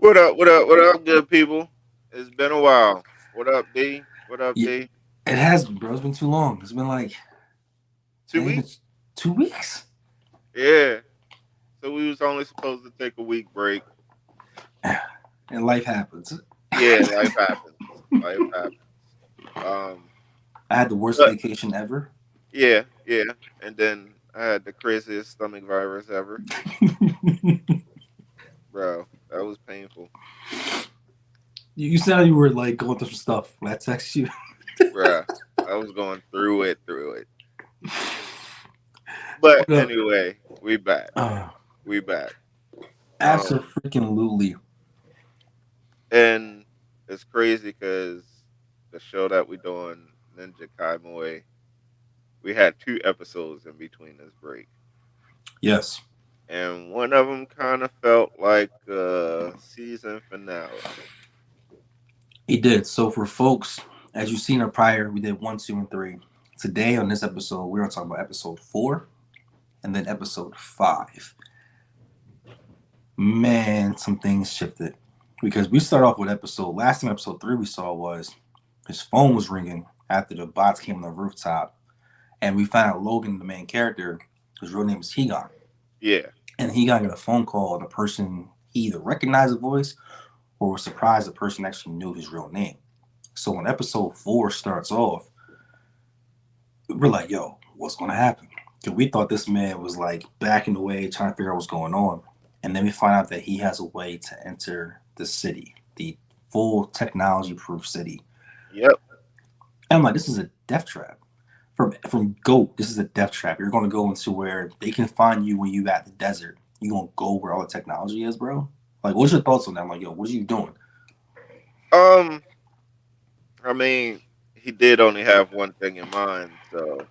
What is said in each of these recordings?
What up? What up? What up, good people? It's been a while. What up, D? What up, Yeah, D? it has been, bro. It's been too long. It's been like, Two ain't even weeks? 2 weeks. Yeah. So we was only supposed to take a week break. And life happens. Yeah, life happens. Life happens. Um, I had the worst but vacation ever. yeah, yeah. And then I had the craziest stomach virus ever, bro. That was painful, You sound you were like going through some stuff when I text you. bro. I was going through it. But What up? anyway, we back. Uh, We back. Um, Absolutely. And it's crazy because the show that we doing, Ninja Kamui, we had two episodes in between this break, Yes, and one of them kind of felt like a season finale. he did. So for folks, as you've seen in prior, we did one, two, and three. Today on this episode, we're gonna talk about episode 4 and then episode 5. Man, some things shifted because we start off with episode last time. Episode 3 we saw was his phone was ringing after the bots came on the rooftop, and we found out Logan, the main character, his real name is Hegon, Yeah, and Hegon got a phone call, and the person he either recognized the voice or was surprised the person actually knew his real name. So when episode 4 starts off, we're like, "Yo, what's gonna happen?" Because we thought this man was like backing away, trying to figure out what's going on, and then we find out that he has a way to enter the city, the full technology-proof city. yep, And I'm like, this is a death trap. From Goat, this is a death trap. You're gonna go into where they can find you when you at the desert. You gonna go where all the technology is, bro? Like, what's your thoughts on that? I'm like, yo, what are you doing? um, I mean, he did only have one thing in mind, so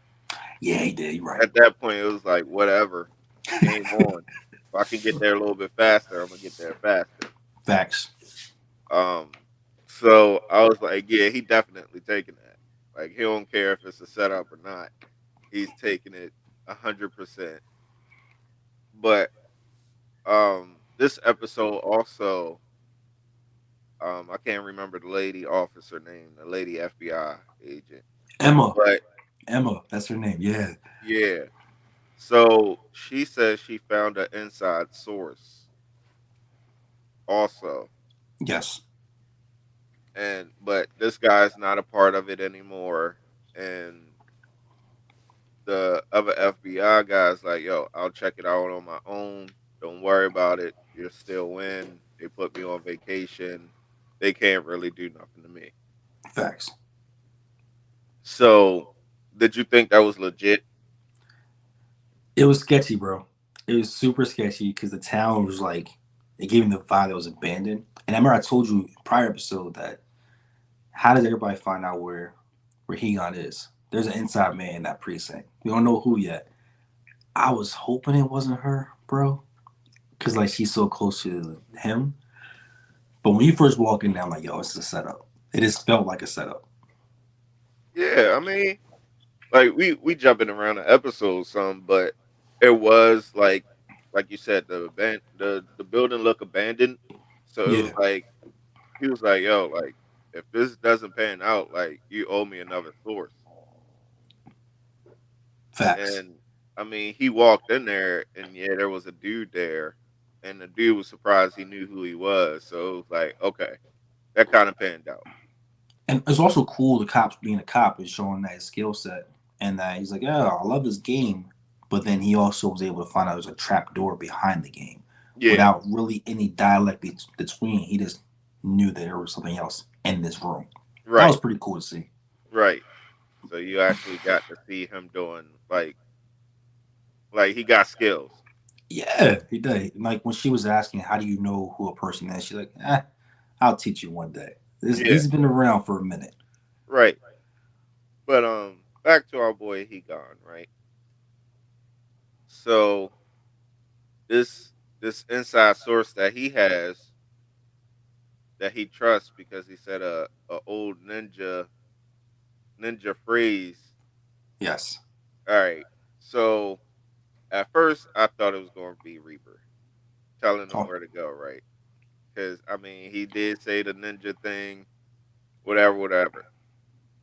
Yeah, he did. You're right. at that point it was like whatever, game on. If I can get there a little bit faster, I'm gonna get there faster. Facts. Um, so I was like, yeah, he definitely taking that. Like he don't care if it's a setup or not. He's taking it 100%. But this episode also, I can't remember the lady officer name, the lady FBI agent, Emma. but Emma, that's her name. Yeah. yeah. So she says she found an inside source also, Yes. and but this guy's not a part of it anymore, and the other FBI guys like, yo, I'll check it out on my own. Don't worry about it. You're still in. They put me on vacation. They can't really do nothing to me. Facts. So, did you think that was legit? It was sketchy, bro. It was super sketchy because the town was like, it gave me the vibe that was abandoned. And I remember I told you prior episode that how does everybody find out where Hegon is? There's an inside man in that precinct. We don't know who yet. I was hoping it wasn't her, bro, because like she's so close to him. But when you first walk in, I'm like, yo, it's a setup. It just felt like a setup. Yeah, I mean, like we jumping around the episode some, but it was like you said, the building looked abandoned. So it was Yeah, like he was like, yo, like if this doesn't pan out, like you owe me another source. facts. And I mean, he walked in there, and yeah, there was a dude there, and the dude was surprised he knew who he was. So it was like, okay, that kind of panned out. And it's also cool the cops being a cop and showing that his skill set and that he's like, yeah, I love this game. But then he also was able to find out there's a trap door behind the game Yeah, without really any dialect between. He just knew that there was something else in this room. That was right, pretty cool to see. right. So you actually got to see him doing like he got skills. Yeah, he did. Like when she was asking, how do you know who a person is? She's like, I'll teach you one day. Yeah, He's been around for a minute. right. But back to our boy, he gone right. So this inside source that he has that he trusts because he said a old ninja phrase. Yes. All right. So at first I thought it was going to be Reaper telling him Oh, where to go, right? because I mean he did say the ninja thing, whatever, whatever.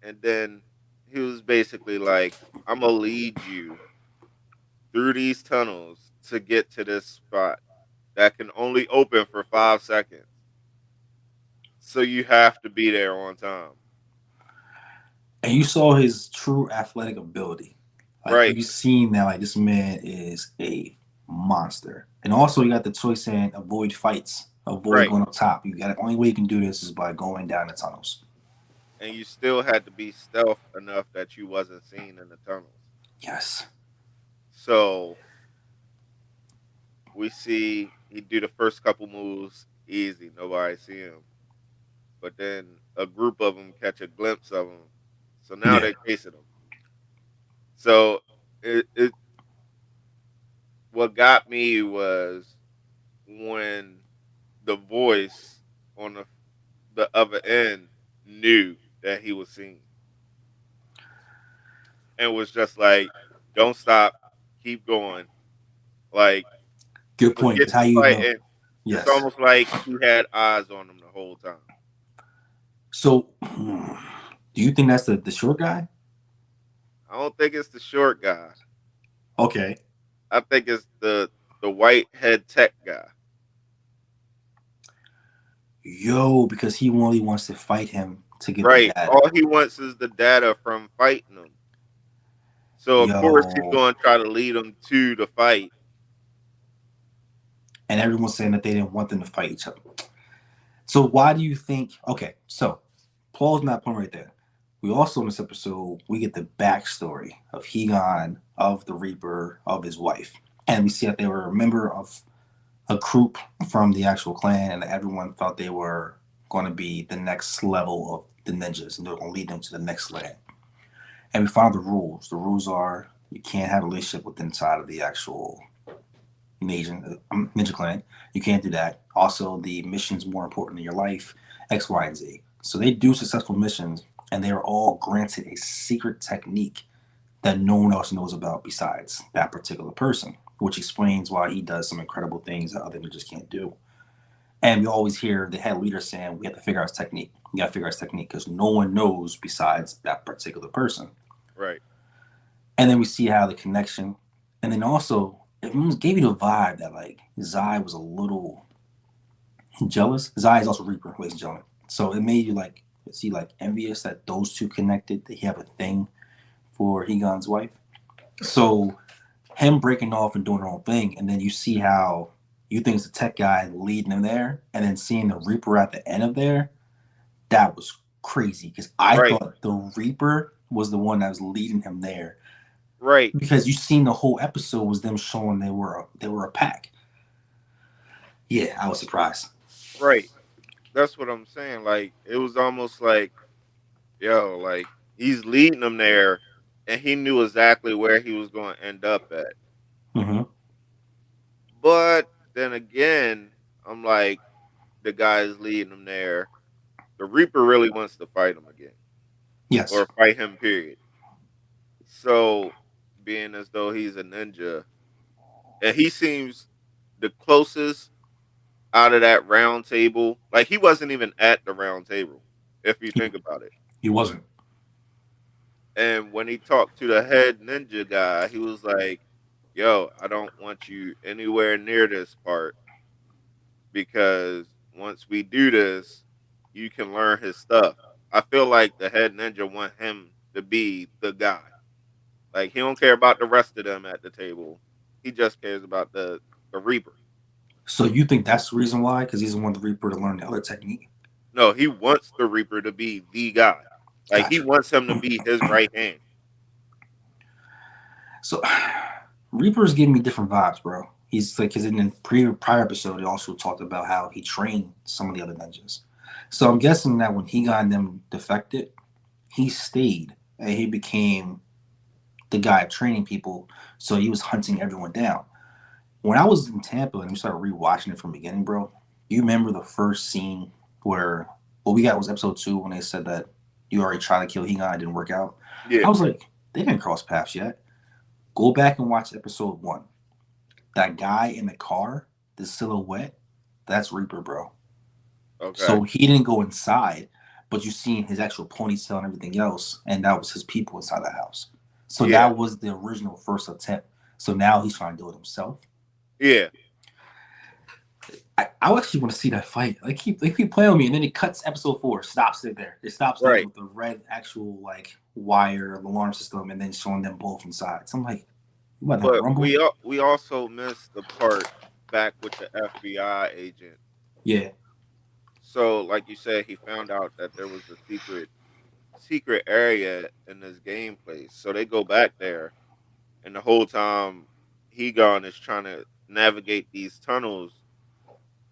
And then he was basically like, "I'm gonna lead you through these tunnels to get to this spot that can only open for 5 seconds. So you have to be there on time." And you saw his true athletic ability. Like Right, you seen that like this man is a monster. And also you got the choice saying avoid fights, avoid right. going up top. You got the only way you can do this is by going down the tunnels. And you still had to be stealth enough that you wasn't seen in the tunnels. Yes. So we see he do the first couple moves easy, nobody see him. But then a group of them catch a glimpse of him, so now Yeah. they're chasing him. So it what got me was when the voice on the other end knew that he was seen and was just like, "Don't stop, keep going." Like, Good point. forget Because the how you fight, know? and it's Yes. almost like he had eyes on him the whole time. So do you think that's the short guy? I don't think it's the short guy. Okay. I think it's the white head tech guy. Yo, because he only wants to fight him to get the Right. data. All he wants is the data from fighting him. So of course he's Yo. going to try to lead him to the fight. And everyone's saying that they didn't want them to fight each other. So why do you think? Okay, so Paul's not point right there. We also in this episode we get the backstory of Hegon, of the Reaper, of his wife, and we see that they were a member of a group from the actual clan, and everyone thought they were going to be the next level of the ninjas, and they were going to lead them to the next land. And we found the rules. The rules are you can't have a relationship with inside of the actual ninja clan. You can't do that. Also, the mission's more important in your life. X, Y, and Z. So they do successful missions, and they are all granted a secret technique that no one else knows about besides that particular person, which explains why he does some incredible things that other ninjas can't do. And we always hear the head leader saying, "We have to figure out his technique. We got to figure out his technique because no one knows besides that particular person." Right. And then we see how the connection, and then also it almost gave you the vibe that like Zai was a little jealous. Zai is also Reaper, ladies and gentlemen. So it made you like see like envious that those two connected. That he have a thing for Hegon's wife. So him breaking off and doing their own thing, and then you see how you think it's the tech guy leading them there, and then seeing the Reaper at the end of there, that was crazy because I Right. thought the Reaper was the one that was leading him there Right. because you seen the whole episode was them showing they were a pack. Yeah, I was surprised. Right. That's what I'm saying. Like it was almost like, yo, like he's leading them there and he knew exactly where he was going to end up at. Mm-hmm. But then again, I'm like, the guy is leading them there. The Reaper really wants to fight him again Yes. or fight him, period. So, being as though he's a ninja, and he seems the closest out of that round table. Like, he wasn't even at the round table, if you He, think about it. he wasn't. And when he talked to the head ninja guy, he was like, "Yo, I don't want you anywhere near this part because once we do this, you can learn his stuff." I feel like the head ninja want him to be the guy. Like he don't care about the rest of them at the table. He just cares about the Reaper. So you think that's the reason why? Because he's the one the Reaper to learn the other technique. No, he wants the Reaper to be the guy. Like he Gotcha. wants him to be his right hand. So Reaper's giving me different vibes, bro. He's like, because in the prior episode, he also talked about how he trained some of the other ninjas. So I'm guessing that when he got them defected, he stayed and he became the guy of training people. So he was hunting everyone down. When I was in Tampa and we started rewatching it from the beginning, bro, you remember the first scene where what we got was episode 2 when they said that you already tried to kill Higan, it didn't work out. Yeah, I was like, they didn't cross paths yet. Go back and watch episode 1. That guy in the car, the silhouette, that's Reaper, bro. Okay. So he didn't go inside, but you seen his actual ponytail and everything else, and that was his people inside the house. So Yeah. that was the original first attempt. So now he's trying to do it himself. Yeah. I actually want to see that fight. They keep playing with me, and then it cuts episode 4, stops it there. It stops there Right. with the red actual like wire alarm system, and then showing them both inside. So I'm like, you about to have a But rumble? we also missed the part back with the FBI agent. Yeah. So, like you said, he found out that there was a secret area in this game place. So they go back there, and the whole time he gone is trying to navigate these tunnels.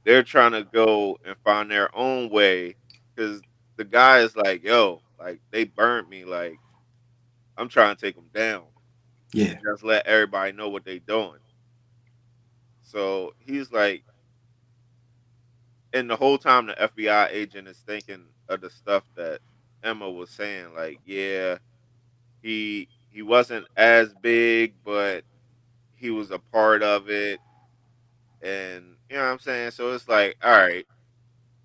They're trying to go and find their own way because the guy is like, "Yo, like they burned me. Like I'm trying to take them down Yeah. and just let everybody know what they doing." So he's like, and the whole time the FBI agent is thinking of the stuff that Emma was saying, like, yeah, he wasn't as big, but he was a part of it, and you know what I'm saying. So it's like, all right,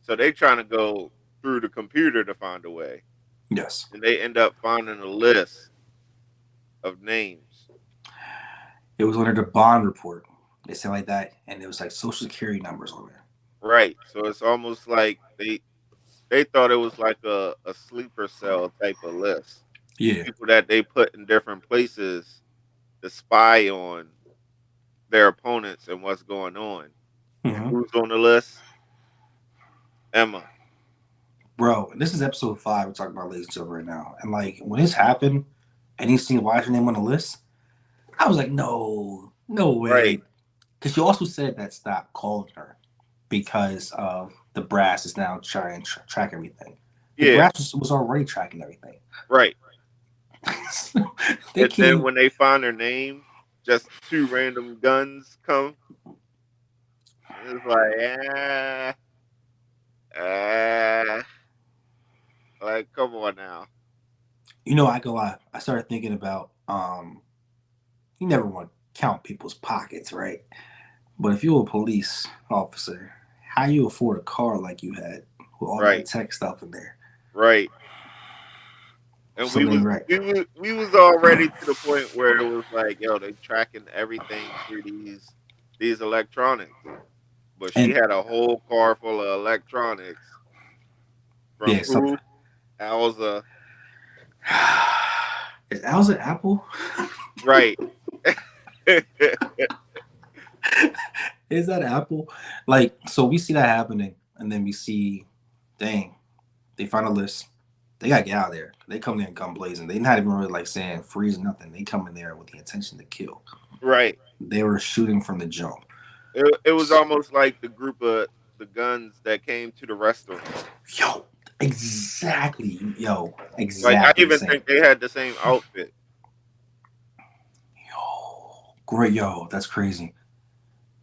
so they trying to go through the computer to find a way, Yes. and they end up finding a list of names. It was under the bond report. They said like that, and it was like social security numbers on there. Right. So it's almost like they thought it was like a sleeper cell type of list. Yeah. People that they put in different places to spy on their opponents and what's going on. And Hmm. who's on the list? Emma. Bro, this is episode 5 we're talking about, ladies and gentlemen, right now. And like when this happened, and you seen why her name on the list, I was like, no, no Right. way. Because you also said that stop calling her because the brass is now trying to track everything. The Yeah. brass was already tracking everything. Right. They And then came, when they find her name, just two random guns come. It's like, eh, like come on now. I go lie. I started thinking about you never want to count people's pockets, right? But if you're a police officer, how you afford a car like you had with all that Right. tech stuff in there? Right. And Something ain't right. we was already to the point where it was like, yo, they tracking everything through these electronics. But she And had a whole car full of electronics from yeah, something. who? Alza. Is Al's an Apple? Right. Is that Apple? Like, so we see that happening, and then we see, dang, they find a list. They gotta get out of there. They come there gun blazing. They not even really like saying freeze nothing. They come in there with the intention to kill. Right. They were shooting from the jump. It was almost like the group of the guns that came to the restaurant. Yo, exactly. Yo, Like I exactly the even same. think they had the same outfit. Yo, great. Yo, that's crazy.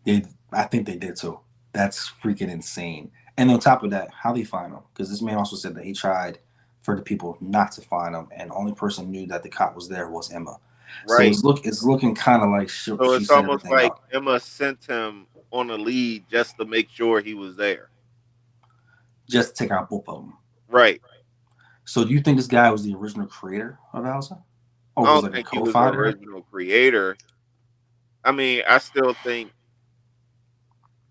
They, I think they did too. That's freaking insane. And on top of that, how they find him? Because this man also said that he tried for the people not to find him, and the only person knew that the cop was there was Emma. So Right. it's looking kind of like So she it's set almost everything like up Emma sent him on a lead just to make sure he was there. just to take out both of them. Right. So do you think this guy was the original creator of Elsa, or I was don't like a think he was the co-founder? original creator. I mean, I still think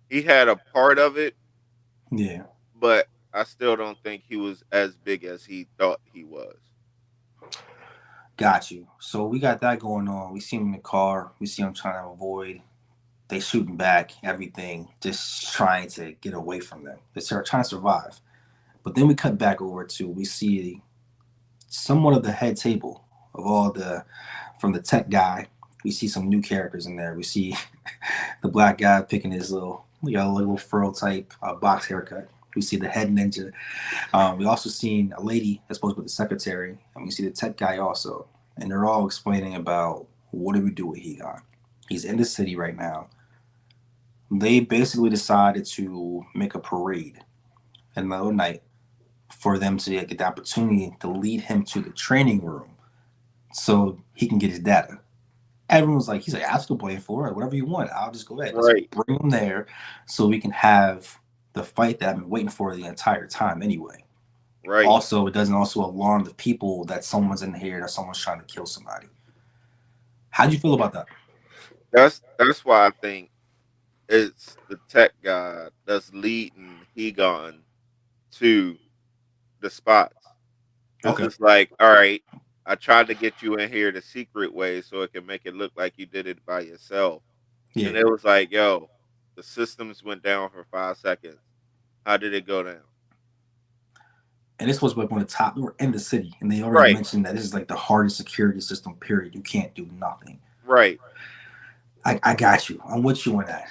he had a part of it, Yeah, but I still don't think he was as big as he thought he was. got you. So we got that going on. We see him in the car. We see him trying to avoid. They shooting back everything, just trying to get away from them. They're trying to survive. But then we cut back over to we see somewhat of the head table of all the from the tech guy. We see some new characters in there. We see the black guy picking his little furl type box haircut. We see the head ninja. We also seen a lady that's supposed to be the secretary, and we see the tech guy also. And they're all explaining about what do we do with Hegon. He's in the city right now. They basically decided to make a parade in the middle of the night for them to get the opportunity to lead him to the training room so he can get his data. Everyone's like, he's like, I'll still play for it, whatever you want. I'll just go ahead. Let's Right. bring him there so we can have the fight that I've been waiting for the entire time anyway. Right. Also, it doesn't also alarm the people that someone's in here, that someone's trying to kill somebody. How'd you feel about that? That's why I think it's the tech guy that's leading Hegon to the spots. Because Okay. it's like, all right, I tried to get you in here the secret way so it can make it look like you did it by yourself. Yeah. And it was like, yo, the systems went down for 5 seconds. How did it go down? And this was like one of the top. We were in the city, and they already Right, mentioned that this is like the hardest security system. Period. You can't do nothing. right. I got you. I'm with you on that.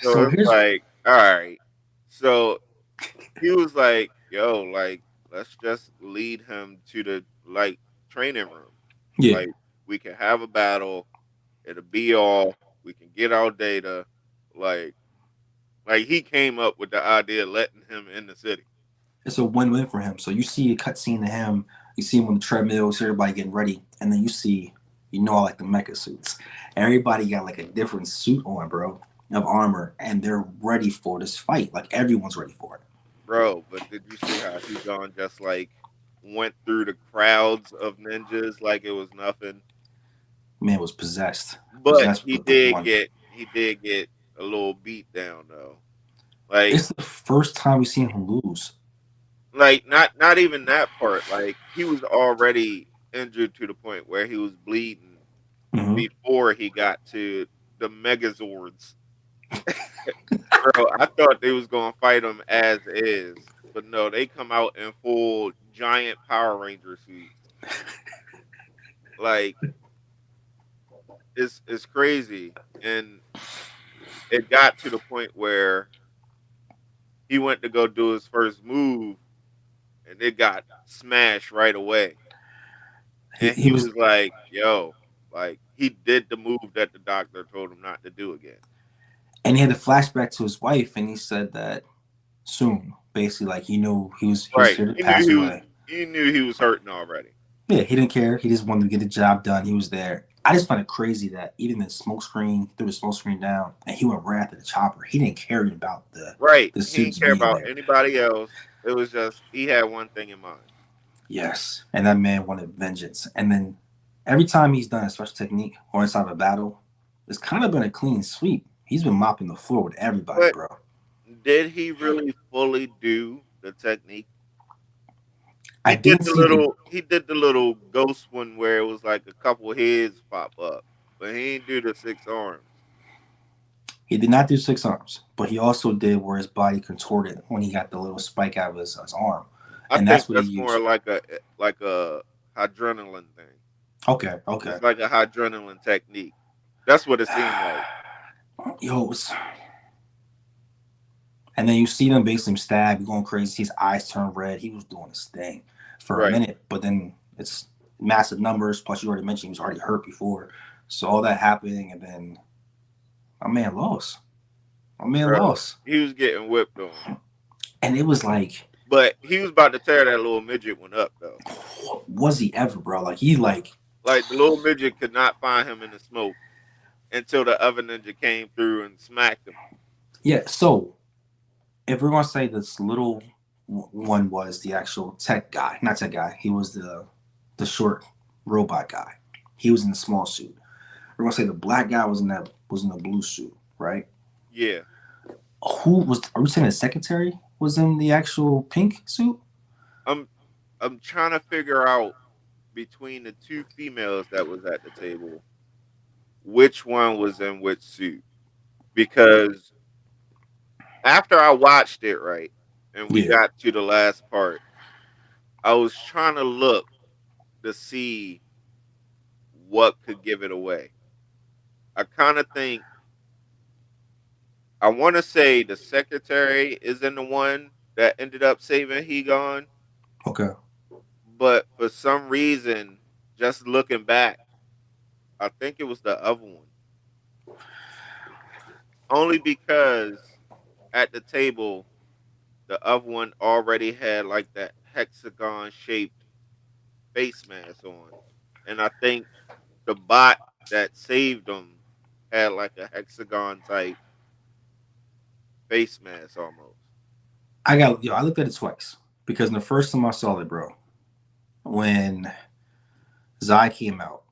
So So it's here's like, all right. So he was like, yo, like, let's just lead him to the like training room. yeah. Like, we can have a battle. It'll be all. We can get our data. Like, like he came up with the idea of letting him in the city. It's a win-win for him. So you see a cutscene to him, you see him on the treadmill, see everybody getting ready, and then you see, I like the mecha suits. Everybody got like a different suit on, bro, of armor, and they're ready for this fight. Like everyone's ready for it. Bro, but did you see how he gone just like went through the crowds of ninjas like it was nothing? Man was possessed, But possessed with the one. he did get a little beat down though. Like It's the first time we seen him lose. not even that part. Like he was already injured to the point where he was bleeding Hmm. before he got to the Megazords. Bro, I thought they was gonna fight him as is, but no, they come out in full giant Power Ranger suits. Like it's crazy, and it got to the point where he went to go do his first move, and it got smashed right away. He, And he he was, was like, "Yo, like he did the move that the doctor told him not to do again." and he had a flashback to his wife, and he said that soon, basically, like he was Right? here to pass away. He knew he was hurting already. Yeah, he didn't care. He just wanted to get the job done. He was there. I just find it crazy that even the smoke screen, threw the smoke screen down, and he went right after the chopper. He didn't care about Right? the He didn't suits care being about there. anybody else. It was just he had one thing in mind. Yes, and that man wanted vengeance. And then every time he's done a special technique or inside of a battle, it's kind of been a clean sweep. He's been mopping the floor with everybody, But bro. did he really fully do the technique? I didn't see the. He did the little ghost one where it was like a couple heads pop up, but he didn't do the 6 arms. He did not do six arms, but he also did where his body contorted when he got the little spike out of his arm, I and think that's what he that's more used. like a adrenaline thing. Okay, okay. It's like a adrenaline technique. That's what it seemed like. Yo, and then you see them basically stab, going crazy. His eyes turn red. He was doing his thing for a Right, minute, but then it's massive numbers. Plus, you already mentioned he was already hurt before, so all that happening, and then my man lost. My man bro. lost, He was getting whipped on, and it was like, but he was about to tear that little midget one up though. was he ever, bro? Like he like, Like the little midget could not find him in the smoke until the other ninja came through and smacked him. yeah. So if we're gonna say this little one was the actual tech guy, not tech guy, he was the short robot guy. He was in the small suit. We're gonna say the black guy was in the blue suit, right? Yeah, Who was? Are we saying the secretary was in the actual pink suit? I'm I'm trying to figure out between the two females that was at the table which one was in which suit because after I watched it right and we Yeah. got to the last part, I was trying to look to see what could give it away. I kind of think I want to say the secretary is in the one that ended up saving Hegon, Okay. but for some reason, just looking back, I think it was the other one. Only because at the table, the other one already had like that hexagon shaped face mask on, and I think the bot that saved him had like a hexagon type face mask almost. I looked at it twice because the first time I saw it, bro, when Zai came out,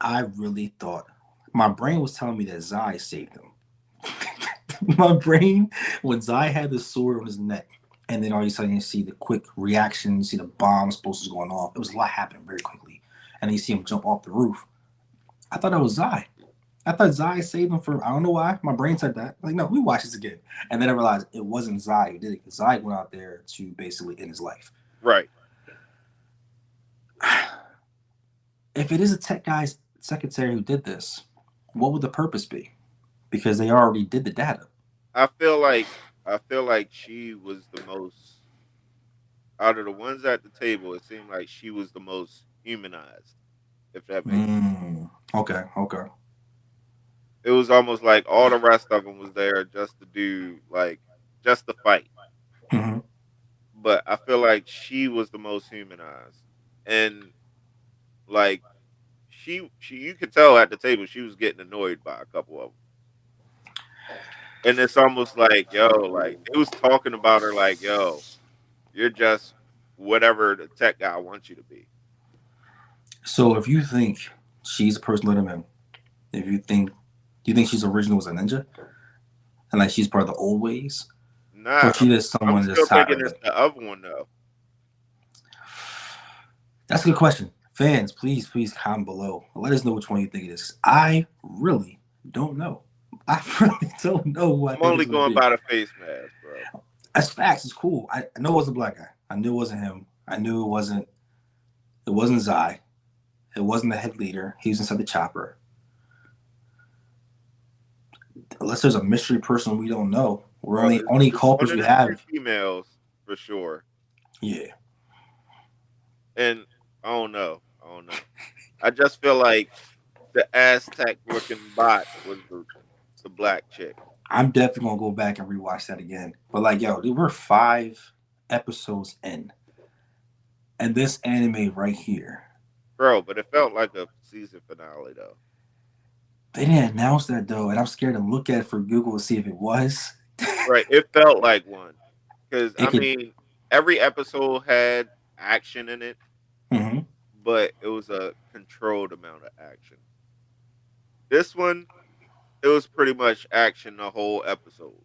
I really thought my brain was telling me that Zai saved him. My brain, when Zai had the sword on his neck, and then all of a sudden you see the quick reaction, you see the bomb explosives going off. It was a lot happening very quickly, and then you see him jump off the roof. I thought that was Zai. I thought Zai saved him for I don't know why. My brain said that. Like, no, we watch this again, and then I realized it wasn't Zai who did it. Zai went out there to basically end his life. Right. If it is a tech guy's secretary who did this, what would the purpose be? Because they already did the data. I feel like she was the most out of the ones at the table. It seemed like she was the most humanized, if that makes sense. Okay, okay. It was almost like all the rest of them was there just to do like just to fight. Hmm. But I feel like she was the most humanized, and like she you could tell at the table she was getting annoyed by a couple of them, and it's almost like like they was talking about her like you're just whatever the tech guy wants you to be. So if you think she's the person let him in, if you think, do you think she's original as a ninja and like she's part of the old ways, or Nah, she just I'm someone still just tired thinking of it's it? the other one though. That's a good question. Fans, please comment below. Let us know which one you think it is. I really don't know. I really don't know who I I'm think only it's going to going be. by the face mask, bro. That's facts. It's cool. I know it wasn't a black guy. I knew it wasn't him. I knew it wasn't. It wasn't Zai. It wasn't the head leader. He was inside the chopper. Unless there's a mystery person we don't know. We're Bro, only it's one culprits of we the two have. females for sure, Yeah. and I don't know. I don't know. I just feel like the Aztec looking bot was the black chick. I'm definitely gonna go back and rewatch that again. But like, yo, dude, we're 5 episodes in, and this anime right here, Bro, but it felt like a season finale though. they didn't announce that though, and I'm scared to look at it for Google to see if it was. Right, it felt like one. Cause It I could. mean, every episode had action in it, Hmm. but it was a controlled amount of action. This one, it was pretty much action the whole episode.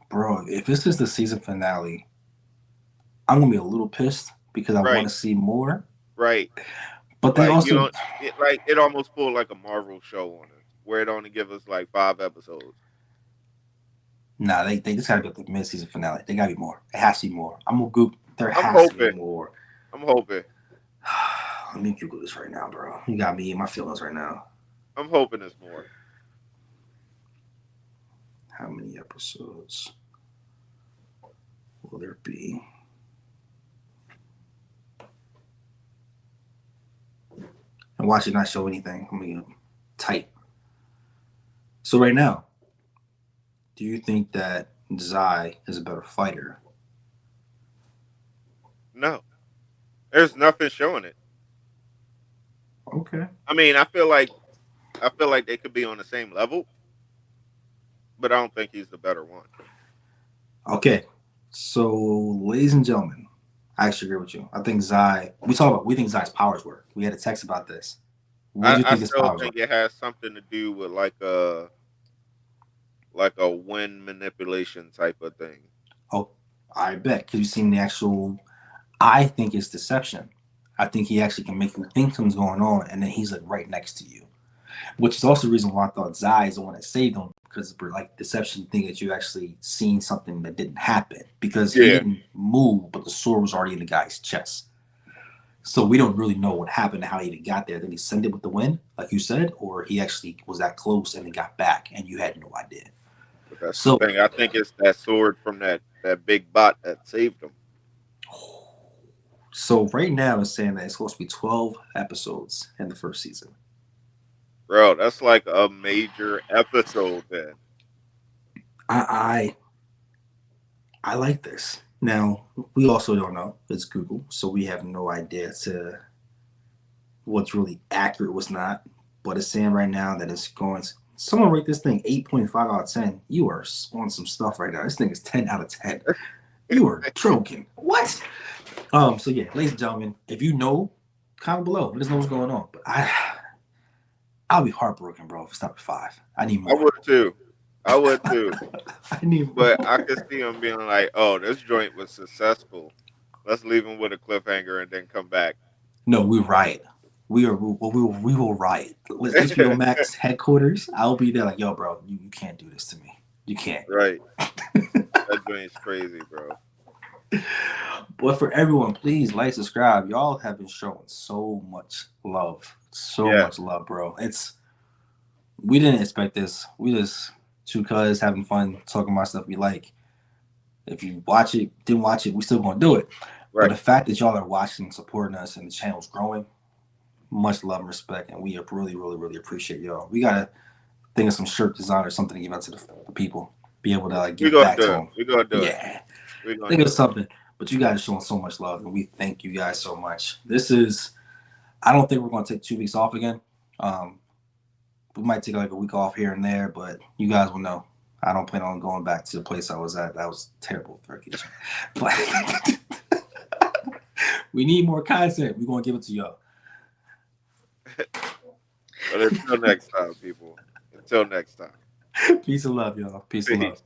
Bro, if this is the season finale, I'm gonna be a little pissed because I want Right, to see more. right. But they Like you also, don't it almost pulled like a Marvel show on us, where it only give us like 5 episodes. nah, they just gotta be at the mid season finale. They gotta be more. It has to be more. I'm gonna Google. There I'm has to be hoping. more. I'm hoping. Let me Google this right now, bro. You got me in my feelings right now. I'm hoping it's more. How many episodes will there be? And watch it not show anything. I'm gonna type. So right now, do you think that Zai is a better fighter? No, there's nothing showing it. Okay. I mean, I feel like they could be on the same level, but I don't think he's the better one. Okay. So, ladies and gentlemen, I actually agree with you. I think Zai. We think Zai's powers work. We had a text about this. What do you I think his still powers think work? it has something to do with like a wind manipulation type of thing. Oh, I bet because you've seen the actual. I think it's deception. I think he actually can make you think something's going on, and then he's like right next to you. Which is also the reason why I thought Zai is the one that saved him because of like deception thing that you actually seen something that didn't happen because he Yeah, didn't move, but the sword was already in the guy's chest. So we don't really know what happened, how he even got there. Did he send it with the wind, like you said, or he actually was that close and he got back and you had no idea? but that's the So, thing. I think it's that sword from that big bot that saved him, so right now it's saying that it's supposed to be 12 episodes in the first season. bro. That's like a major episode. Then I I like this. Now we also don't know. It's Google, so we have no idea to what's really accurate, what's not. But it's saying right now that it's going. Someone rate this thing 8.5 out of 10. You are on some stuff right now. This thing is 10 out of 10. You are joking. What? So yeah, ladies and gentlemen, if you know, comment below. Let us know what's going on. But I'll be heartbroken, bro, if it's top 5. I need I more. would too. I would too. I need But more. I could see him being like, "Oh, this joint was successful. Let's leave him with a cliffhanger and then come back." No, we riot. We will riot. With HBO Max headquarters, I'll be there like, yo, bro, you can't do this to me. You can't. Right. That joint's crazy, bro. But for everyone, please like, subscribe. Y'all have been showing so much love. So Yes. much love, bro. We didn't expect this. We just two cuz having fun talking about stuff we like. If you watch it, didn't watch it, we still gonna do it. But Right. the fact that y'all are watching, supporting us, and the channel's growing, much love and respect, and we really, really, really appreciate y'all. We gotta think of some shirt design or something to give out to the people, be able to like We're give gonna back to do it. them. We're gonna do it. Yeah, We're gonna think of do it. something. But you guys are showing so much love, and we thank you guys so much. This is, I don't think we're gonna take 2 weeks off again. Um, we might take like a week off here and there, but you guys will know. I don't plan on going back to the place I was at. That was terrible vacation. But we need more content. We're gonna give it to y'all. But until next time, people. Until next time. Peace and love, y'all. Peace and love. Peace.